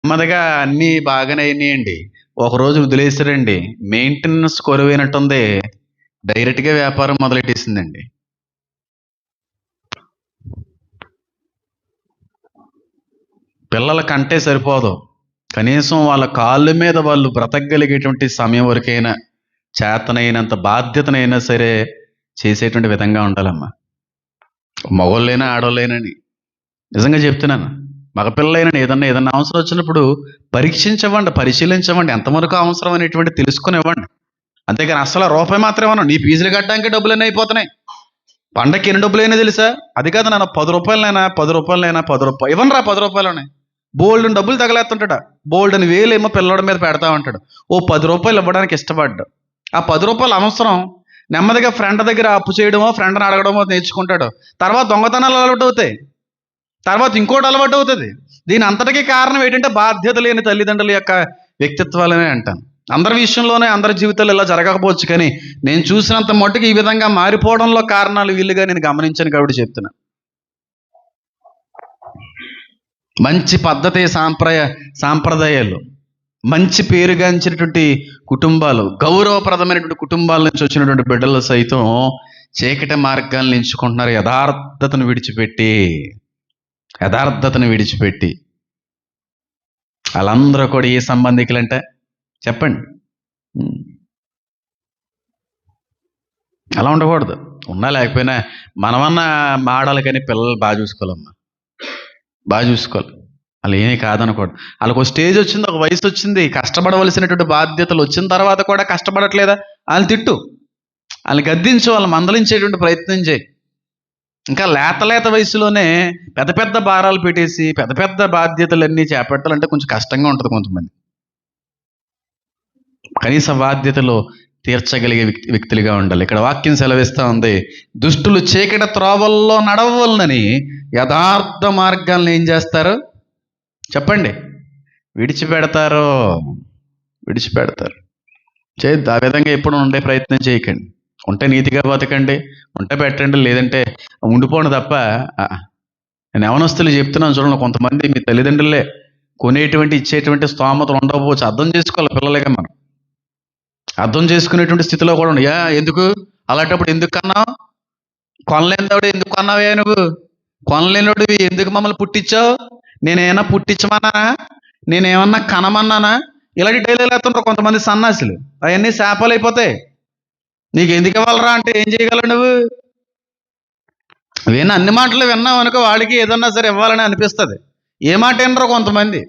నెమ్మదిగా అన్నీ బాగానే అయినాయండి. ఒకరోజు వదిలేసారండి. మెయింటెనెన్స్ కొరవైనట్టుంది. డైరెక్ట్‌గా వ్యాపారం మొదలెట్టేసిందండి. పిల్లలకంటే సరిపోదు. కనీసం వాళ్ళ కాళ్ళ మీద వాళ్ళు బ్రతకగలిగేటువంటి సమయం వరకైనా, చేతనైనంత బాధ్యతనైనా సరే చేసేటువంటి విధంగా ఉండాలమ్మా. మగోళ్ళైనా, ఆడోళ్ళైనని. నిజంగా చెప్తున్నాను. మగపిల్లలైనని ఏదన్నా అవసరం వచ్చినప్పుడు పరీక్షించవ్వండి, పరిశీలించవ్వండి. ఎంతవరకు అవసరం అనేటువంటిది తెలుసుకొనివ్వండి. అంతేగాని అస్సలు రూపాయి మాత్రం ఇవ్వను. నీ ఫీజులు కట్టడానికి డబ్బులన్నీ అయిపోతున్నాయి. పండక్కి ఎన్ని డబ్బులైనా తెలుసా? అది కాదు నాన్న, రూ. 10 ఇవ్వనురా రూ. 10 బోల్డెన్ని డబ్బులు తగలేస్తుంటాడు. బోల్డెన్ని వేలేమో పిల్లోడి మీద పెడతా ఉంటాడు. ఓ రూ. 10 ఇవ్వడానికి ఇష్టపడ్డాడు. ఆ రూ. 10 అవసరం. నెమ్మదిగా ఫ్రెండ్ దగ్గర అప్పు చేయడమో, ఫ్రెండ్ని అడగడమో నేర్చుకుంటాడు. తర్వాత దొంగతనాలు అలవాటు అవుతాయి. తర్వాత ఇంకోటి అలవాటు అవుతుంది. దీని అంతటికీ కారణం ఏంటంటే బాధ్యత లేని తల్లిదండ్రుల యొక్క వ్యక్తిత్వాలనే అంటాను. అందరి విషయంలోనే అందరి జీవితాలు ఇలా జరగకపోవచ్చు, కానీ నేను చూసినంత మట్టుకు ఈ విధంగా మారిపోవడంలో కారణాలు వీళ్ళుగా నేను గమనించాను కాబట్టి చెప్తున్నా. మంచి పద్ధతి, సాంప్రదాయాలు, మంచి పేరుగాంచినటువంటి కుటుంబాలు, గౌరవప్రదమైనటువంటి కుటుంబాల నుంచి వచ్చినటువంటి బిడ్డలు సైతం చీకటి మార్గాలను ఎంచుకుంటున్నారు. యథార్థతను విడిచిపెట్టి వాళ్ళందరూ కూడా ఏ సంబంధికులంటే చెప్పండి. అలా ఉండకూడదు. ఉన్నా లేకపోయినా మనమన్నా మాడాలి, కానీ పిల్లలు బాగా చూసుకోవాలమ్మా. బాగా చూసుకోవాలి. వాళ్ళు ఏమీ కాదనకూడదు. వాళ్ళకు ఒక స్టేజ్ వచ్చింది, ఒక వయసు వచ్చింది, కష్టపడవలసినటువంటి బాధ్యతలు వచ్చిన తర్వాత కూడా కష్టపడట్లేదా వాళ్ళని తిట్టు, వాళ్ళని గద్దించు, వాళ్ళని మందలించేటువంటి ప్రయత్నం చేయి. ఇంకా లేత వయసులోనే పెద్ద పెద్ద భారాలు పెట్టేసి పెద్ద పెద్ద బాధ్యతలన్నీ చేపట్టాలంటే కొంచెం కష్టంగా ఉంటుంది కొంతమంది. కనీస బాధ్యతలు తీర్చగలిగే వ్యక్తులుగా ఉండాలి. ఇక్కడ వాక్యం సెలవిస్తూ ఉంది, దుష్టులు చీకటి త్రోవల్లో నడవవలనని యథార్థ మార్గాలను ఏం చేస్తారు చెప్పండి? విడిచిపెడతారు. చేయొద్దు. ఆ విధంగా ఎప్పుడు ఉండే ప్రయత్నం చేయకండి. ఉంటే నీతిగా బతకండి, ఉంటే పెట్టండి, లేదంటే ఉండిపోండి తప్ప. నేను యవనస్తులు చెప్తున్నాను చూడండి, కొంతమంది మీ తల్లిదండ్రులే ఇచ్చేటువంటి స్తోమతలు ఉండకపోవచ్చు. అర్థం చేసుకోవాలి పిల్లలుగా మనం. అర్థం చేసుకునేటువంటి స్థితిలో కూడా ఉండి, ఎందుకు అలాంటప్పుడు ఎందుకు కన్నావు? కొనలేనివాడు ఎందుకు కొన్నావే నువ్వు? కొనలేనివాడివి ఎందుకు మమ్మల్ని పుట్టించావు? నేనేమన్నా పుట్టించమన్నానా? నేనేమన్నా కనమన్నానా? ఇలాంటి డైలాగులు వేస్తుంటారు కొంతమంది సన్నాసులు. అవన్నీ శాపాలు అయిపోతాయి. నీకు ఎందుకు ఇవ్వాలరా అంటే ఏం చేయగలవు నువ్వు? అన్ని మాటలు విన్నావు అనుకో, వాడికి ఏదన్నా సరే ఇవ్వాలని అనిపిస్తుంది. ఏ మాట వినరు కొంతమంది.